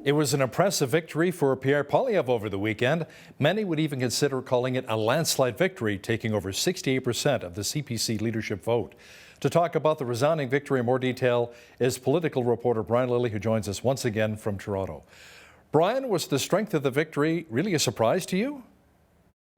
It was an impressive victory for Pierre Poilievre over the weekend. Many would even consider calling it a landslide victory, taking over 68% of the CPC leadership vote. To talk about the resounding victory in more detail is political reporter Brian Lilley, who joins us once again from Toronto. Brian, was the strength of the victory really a surprise to you?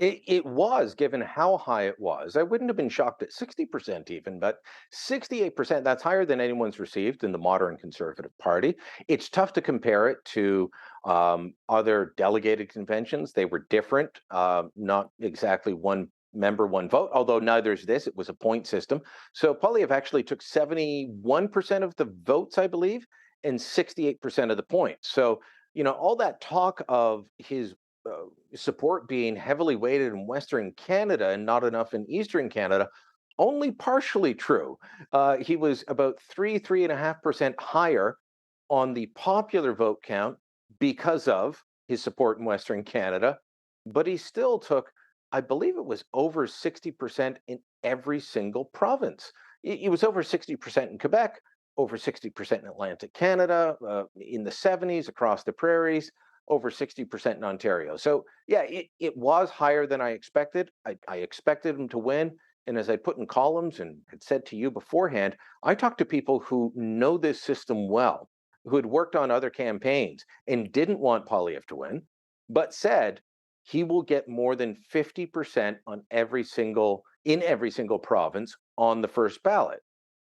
It was, given how high it was. I wouldn't have been shocked at 60% even, but 68%, that's higher than anyone's received in the modern Conservative Party. It's tough to compare it to other delegated conventions. They were different, not exactly one member, one vote, although neither is this. It was a point system. So Poilievre actually took 71% of the votes, I believe, and 68% of the points. So, all that talk of his support being heavily weighted in Western Canada and not enough in Eastern Canada, only partially true. He was about 3.5% higher on the popular vote count because of his support in Western Canada, but he still took, I believe it was over 60% in every single province. It was over 60% in Quebec, over 60% in Atlantic Canada, in the 70s across the prairies, over 60% in Ontario. So yeah, it was higher than I expected. I expected him to win. And as I put in columns and had said to you beforehand, I talked to people who know this system well, who had worked on other campaigns and didn't want Poilievre to win, but said he will get more than 50% in every single province on the first ballot.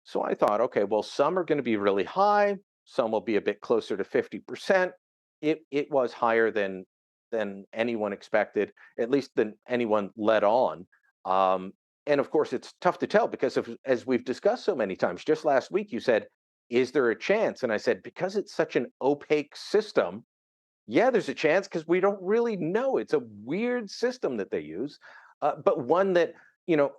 So I thought, okay, well, some are going to be really high, some will be a bit closer to 50%. It was higher than anyone expected, at least than anyone let on. And of course, it's tough to tell because as we've discussed so many times. Just last week, you said, "Is there a chance?" And I said, because it's such an opaque system, yeah, there's a chance because we don't really know. It's a weird system that they use, but one that you know.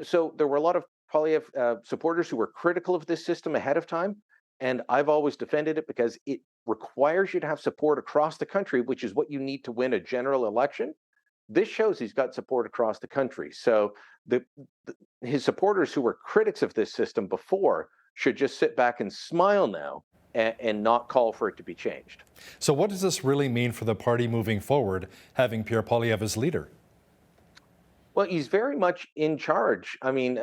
So there were a lot of Poilievre supporters who were critical of this system ahead of time, and I've always defended it because it requires you to have support across the country, which is what you need to win a general election. This shows he's got support across the country. So his supporters who were critics of this system before should just sit back and smile now and not call for it to be changed. So what does this really mean for the party moving forward, having Pierre Poilievre as leader? Well, he's very much in charge. I mean,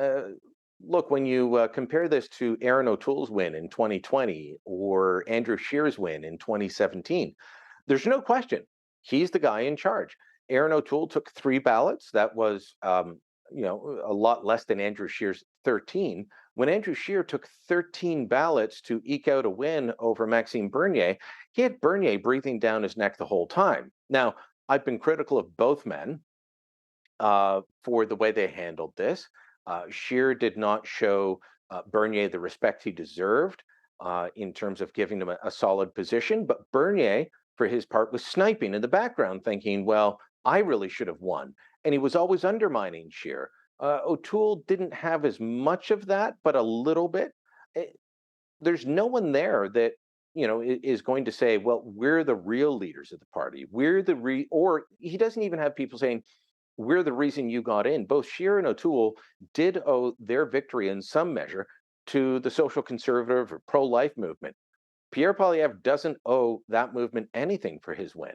look, when you compare this to Erin O'Toole's win in 2020 or Andrew Scheer's win in 2017, there's no question he's the guy in charge. Erin O'Toole took 3 ballots. That was, a lot less than Andrew Scheer's 13. When Andrew Scheer took 13 ballots to eke out a win over Maxime Bernier, he had Bernier breathing down his neck the whole time. Now, I've been critical of both men for the way they handled this. Scheer did not show Bernier the respect he deserved in terms of giving him a solid position. But Bernier, for his part, was sniping in the background, thinking, well, I really should have won. And he was always undermining Scheer. O'Toole didn't have as much of that, but a little bit. There's no one there that is going to say, well, we're the real leaders of the party. Or he doesn't even have people saying, we're the reason you got in. Both Scheer and O'Toole did owe their victory in some measure to the social conservative or pro-life movement. Pierre Poilievre doesn't owe that movement anything for his win.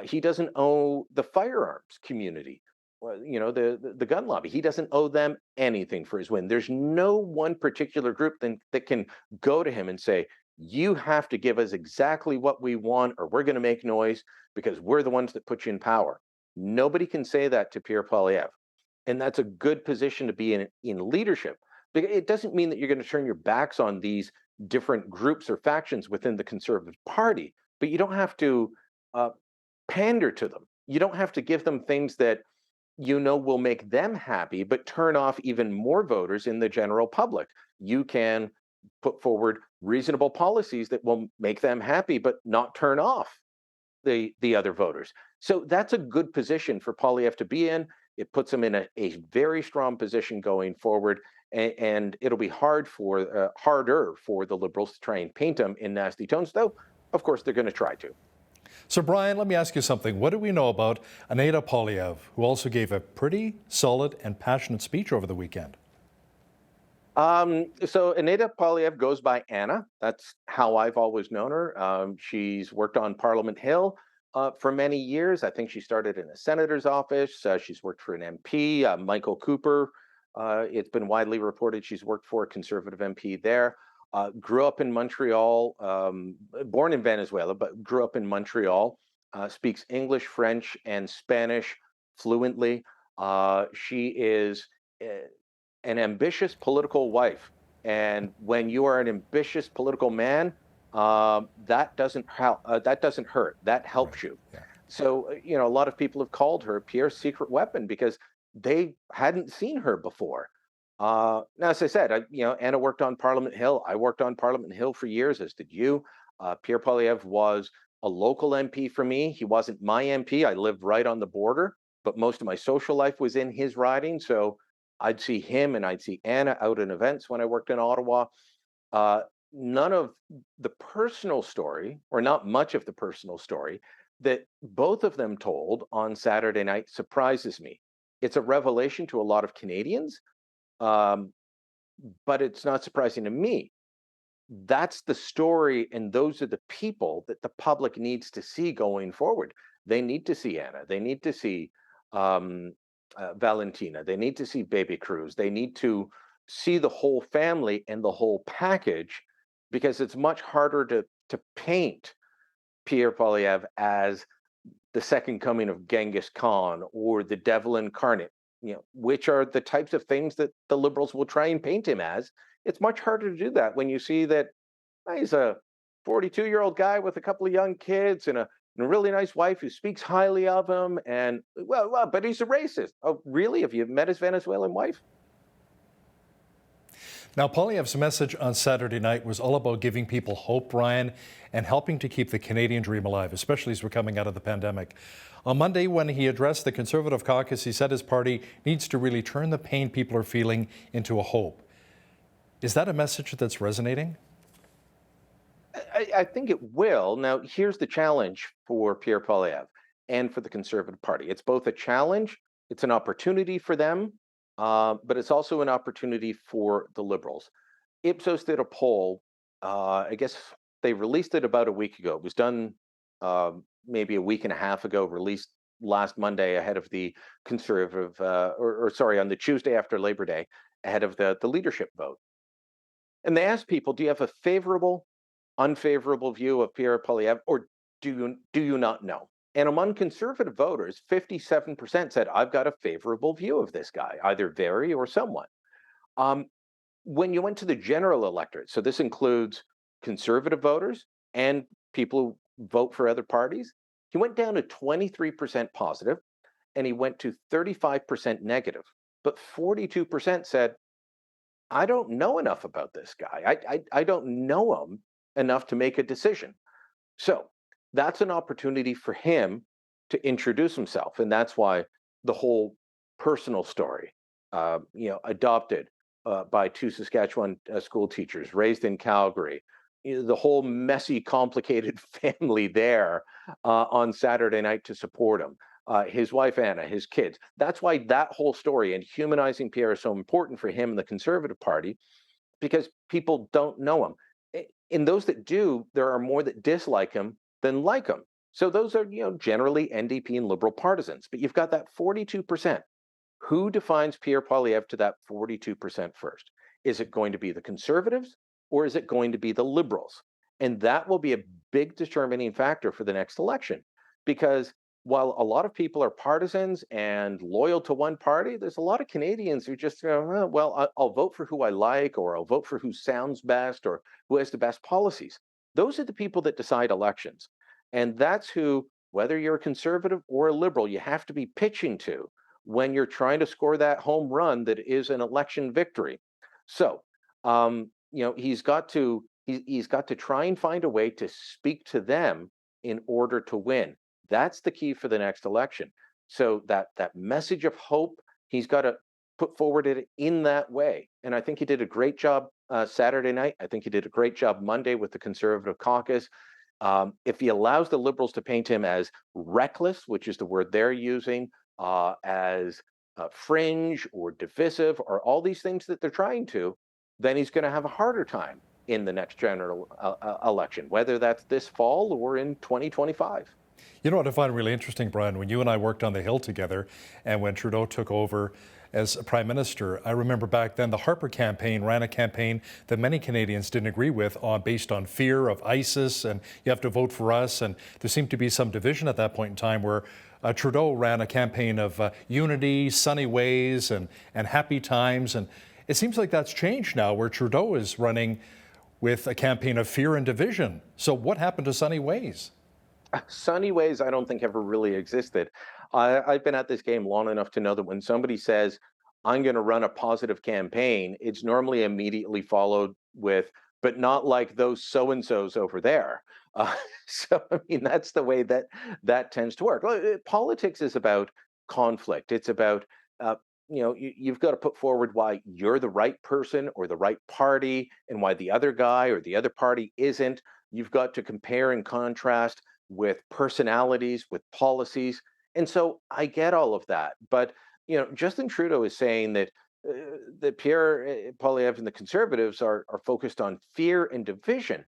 He doesn't owe the firearms community, the gun lobby. He doesn't owe them anything for his win. There's no one particular group that can go to him and say, you have to give us exactly what we want or we're going to make noise because we're the ones that put you in power. Nobody can say that to Pierre Poilievre. And that's a good position to be in leadership. It doesn't mean that you're going to turn your backs on these different groups or factions within the Conservative Party, but you don't have to pander to them. You don't have to give them things that will make them happy, but turn off even more voters in the general public. You can put forward reasonable policies that will make them happy, but not turn off the other voters. So that's a good position for Poilievre to be in. It puts him in a very strong position going forward, and it'll be harder for the Liberals to try and paint him in nasty tones, though, of course, they're going to try to. So, Brian, let me ask you something. What do we know about Ana Poilievre, who also gave a pretty solid and passionate speech over the weekend? So Ana Poilievre goes by Anna. That's how I've always known her. She's worked on Parliament Hill for many years. I think she started in a senator's office. She's worked for an MP, Michael Cooper. It's been widely reported she's worked for a Conservative MP there. Grew up in Montreal, born in Venezuela, but grew up in Montreal. Speaks English, French, and Spanish fluently. She is an ambitious political wife. And when you are an ambitious political man, that doesn't help. That doesn't hurt. That Right. helps you. Yeah. So a lot of people have called her Pierre's secret weapon because they hadn't seen her before. Now, as I said, Anna worked on Parliament Hill. I worked on Parliament Hill for years, as did you. Pierre Poilievre was a local MP for me. He wasn't my MP. I lived right on the border, but most of my social life was in his riding. So I'd see him and I'd see Anna out in events when I worked in Ottawa. Uh, None of the personal story, or not much of the personal story, that both of them told on Saturday night surprises me. It's a revelation to a lot of Canadians, um, but it's not surprising to me. That's the story, and those are the people that the public needs to see going forward. They need to see Anna. They need to see um, Valentina. They need to see Baby Cruz. They need to see the whole family and the whole package, because it's much harder to paint Pierre Poilievre as the second coming of Genghis Khan or the devil incarnate, which are the types of things that the liberals will try and paint him as. It's much harder to do that when you see that he's a 42-year-old guy with a couple of young kids and a really nice wife who speaks highly of him. And well, but he's a racist. Oh, really? Have you met his Venezuelan wife? Now, Poilievre's message on Saturday night was all about giving people hope, Ryan, and helping to keep the Canadian dream alive, especially as we're coming out of the pandemic. On Monday, when he addressed the Conservative caucus, he said his party needs to really turn the pain people are feeling into a hope. Is that a message that's resonating? I think it will. Now, here's the challenge for Pierre Poilievre and for the Conservative Party. It's both a challenge, it's an opportunity for them, but it's also an opportunity for the Liberals. Ipsos did a poll. I guess they released it about a week ago. It was done maybe a week and a half ago, released last Monday ahead of the Conservative, or sorry, on the Tuesday after Labor Day, ahead of the leadership vote. And they asked people, do you have a favorable, unfavorable view of Pierre Poilievre, or do you not know? And among conservative voters, 57% said, I've got a favorable view of this guy, either very or somewhat. Um, when you went to the general electorate, so this includes conservative voters and people who vote for other parties, he went down to 23% positive and he went to 35% negative. But 42% said, I don't know enough about this guy. I don't know him enough to make a decision. So that's an opportunity for him to introduce himself. And that's why the whole personal story, adopted by two Saskatchewan school teachers, raised in Calgary, the whole messy, complicated family there on Saturday night to support him. His wife Anna, his kids. That's why that whole story and humanizing Pierre is so important for him and the Conservative Party, because people don't know him. In those that do, there are more that dislike him than like him. So those are, generally NDP and Liberal partisans. But you've got that 42%. Who defines Pierre Poilievre to that 42% first? Is it going to be the Conservatives or is it going to be the Liberals? And that will be a big determining factor for the next election. Because while a lot of people are partisans and loyal to one party, there's a lot of Canadians who just go, well, I'll vote for who I like, or I'll vote for who sounds best, or who has the best policies. Those are the people that decide elections. And that's who, whether you're a conservative or a liberal, you have to be pitching to when you're trying to score that home run that is an election victory. So, he's got to try and find a way to speak to them in order to win. That's the key for the next election. So that message of hope, he's got to put forward it in that way. And I think he did a great job Saturday night. I think he did a great job Monday with the Conservative caucus. If he allows the Liberals to paint him as reckless, which is the word they're using, as fringe or divisive, or all these things that they're trying to, then he's going to have a harder time in the next general election, whether that's this fall or in 2025. You know what I find really interesting, Brian, when you and I worked on the Hill together and when Trudeau took over as Prime Minister, I remember back then the Harper campaign ran a campaign that many Canadians didn't agree with based on fear of ISIS and you have to vote for us. And there seemed to be some division at that point in time where Trudeau ran a campaign of unity, sunny ways, and happy times. And it seems like that's changed now, where Trudeau is running with a campaign of fear and division. So what happened to sunny ways? Sunny ways, I don't think ever really existed. I've been at this game long enough to know that when somebody says, I'm going to run a positive campaign, it's normally immediately followed with, but not like those so and so's over there. Uh, so, I mean, that's the way that that tends to work. Politics is about conflict. It's about, you've got to put forward why you're the right person or the right party and why the other guy or the other party isn't. You've got to compare and contrast with personalities, with policies. And so I get all of that. But, Justin Trudeau is saying that Pierre Poilievre and the Conservatives are focused on fear and division.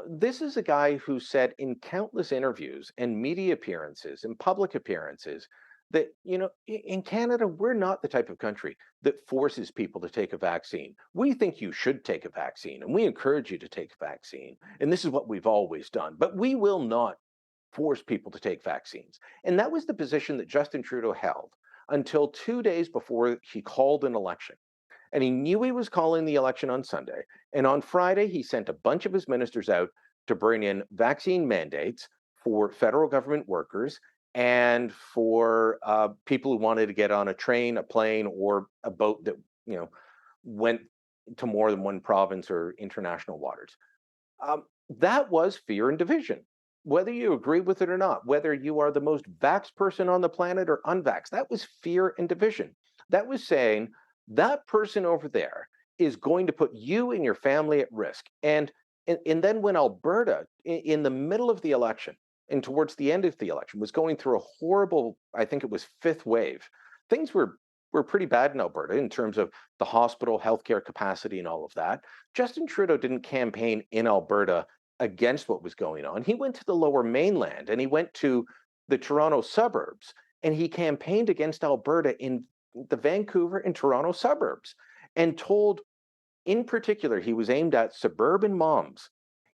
This is a guy who said in countless interviews and media appearances and public appearances that, in Canada, we're not the type of country that forces people to take a vaccine. We think you should take a vaccine and we encourage you to take a vaccine. And this is what we've always done. But we will not force people to take vaccines. And that was the position that Justin Trudeau held until 2 days before he called an election. And he knew he was calling the election on Sunday. And on Friday, he sent a bunch of his ministers out to bring in vaccine mandates for federal government workers and for people who wanted to get on a train, a plane, or a boat that went to more than one province or international waters. That was fear and division. Whether you agree with it or not, whether you are the most vaxxed person on the planet or unvaxxed, that was fear and division. That was saying that person over there is going to put you and your family at risk. And then when Alberta, in the middle of the election and towards the end of the election, was going through a horrible, I think it was fifth wave, things were pretty bad in Alberta in terms of the hospital, healthcare capacity, and all of that. Justin Trudeau didn't campaign in Alberta against what was going on. He went to the Lower Mainland and he went to the Toronto suburbs and he campaigned against Alberta in the Vancouver and Toronto suburbs and told, in particular, he was aimed at suburban moms.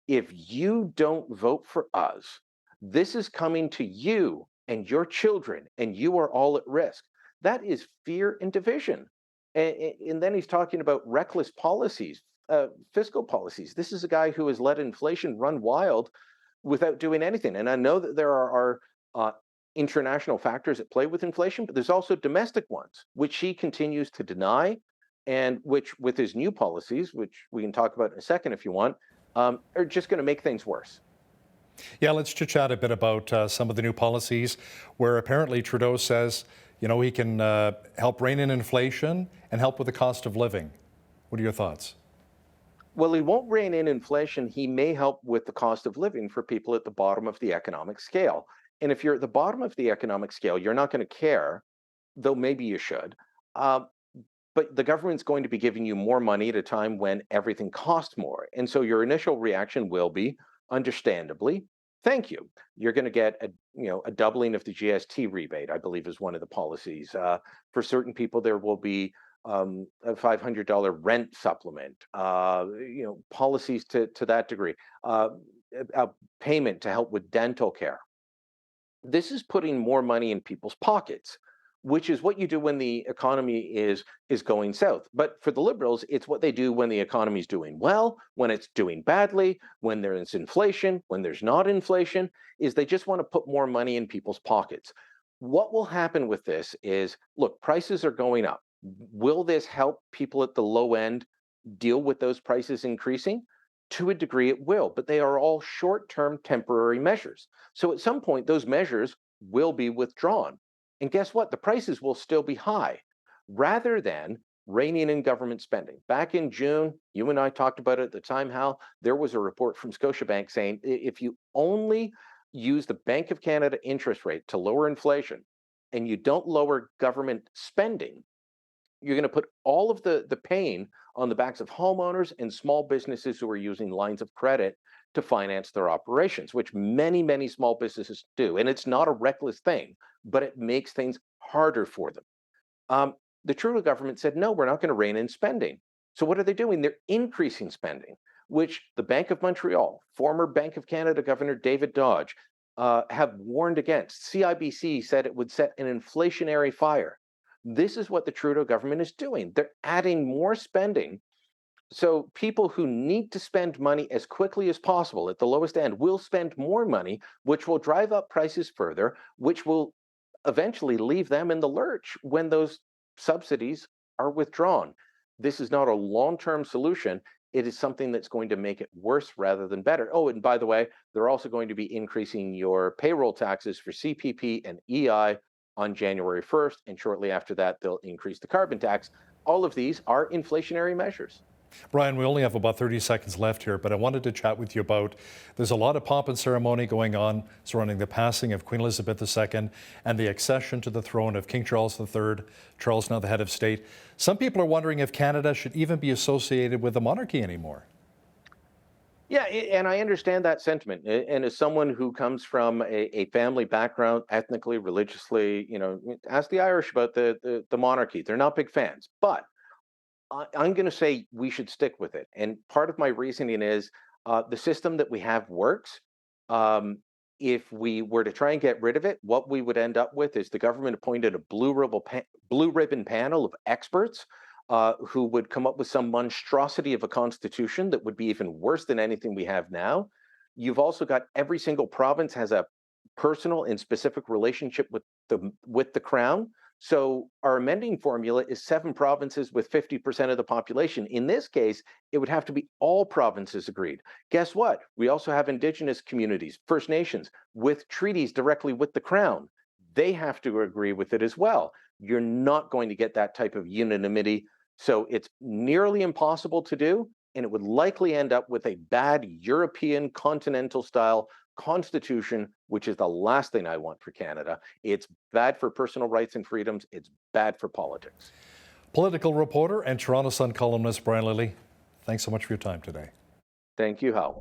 If you don't vote for us, this is coming to you and your children, and you are all at risk. That is fear and division. And then he's talking about reckless policies, fiscal policies. This is a guy who has let inflation run wild without doing anything. And I know that there are international factors at play with inflation, but there's also domestic ones, which he continues to deny, and which, with his new policies, which we can talk about in a second if you want, are just going to make things worse. Yeah, let's chit-chat a bit about some of the new policies where apparently Trudeau says, he can help rein in inflation and help with the cost of living. What are your thoughts? Well, he won't rein in inflation. He may help with the cost of living for people at the bottom of the economic scale. And if you're at the bottom of the economic scale, you're not going to care, though maybe you should. But the government's going to be giving you more money at a time when everything costs more. And so your initial reaction will be, understandably, thank you. You're going to get a doubling of the GST rebate, I believe is one of the policies. For certain people, there will be a $500 rent supplement, policies to that degree, a payment to help with dental care. This is putting more money in people's pockets, which is what you do when the economy is going south. But for the Liberals, it's what they do when the economy is doing well, when it's doing badly, when there is inflation, when there's not inflation, is they just want to put more money in people's pockets. What will happen with this is, look, prices are going up. Will this help people at the low end deal with those prices increasing? To a degree, it will, but they are all short-term temporary measures. So at some point, those measures will be withdrawn. And guess what? The prices will still be high, rather than reining in government spending. Back in June, you and I talked about it at the time, Hal, there was a report from Scotiabank saying if you only use the Bank of Canada interest rate to lower inflation and you don't lower government spending, you're going to put all of the pain on the backs of homeowners and small businesses who are using lines of credit to finance their operations, which many, many small businesses do. And it's not a reckless thing, but it makes things harder for them. The Trudeau government said, no, we're not going to rein in spending. So what are they doing? They're increasing spending, which the Bank of Montreal, former Bank of Canada Governor David Dodge, have warned against. CIBC said it would set an inflationary fire. This is what the Trudeau government is doing. They're adding more spending. So people who need to spend money as quickly as possible at the lowest end will spend more money, which will drive up prices further, which will eventually leave them in the lurch when those subsidies are withdrawn. This is not a long-term solution. It is something that's going to make it worse rather than better. Oh, and by the way, they're also going to be increasing your payroll taxes for CPP and EI on January 1st, and shortly after that, they'll increase the carbon tax. All of these are inflationary measures. Brian, we only have about 30 seconds left here, but I wanted to chat with you about, there's a lot of pomp and ceremony going on surrounding the passing of Queen Elizabeth II and the accession to the throne of King Charles III, Charles now the head of state. Some people are wondering if Canada should even be associated with the monarchy anymore. Yeah, and I understand that sentiment. And as someone who comes from a family background, ethnically, religiously, ask the Irish about the monarchy. They're not big fans, but I'm going to say we should stick with it. And part of my reasoning is the system that we have works. If we were to try and get rid of it, what we would end up with is the government appointed a blue ribbon panel of experts who would come up with some monstrosity of a constitution that would be even worse than anything we have now. You've also got every single province has a personal and specific relationship with the crown. So our amending formula is 7 provinces with 50% of the population. In this case, it would have to be all provinces agreed. Guess what? We also have Indigenous communities, First Nations, with treaties directly with the Crown. They have to agree with it as well. You're not going to get that type of unanimity. So it's nearly impossible to do, and it would likely end up with a bad European continental style constitution, which is the last thing I want for Canada. It's bad for personal rights and freedoms. It's bad for politics. Political reporter and Toronto Sun columnist Brian Lilley, thanks so much for your time today. Thank you, Hal.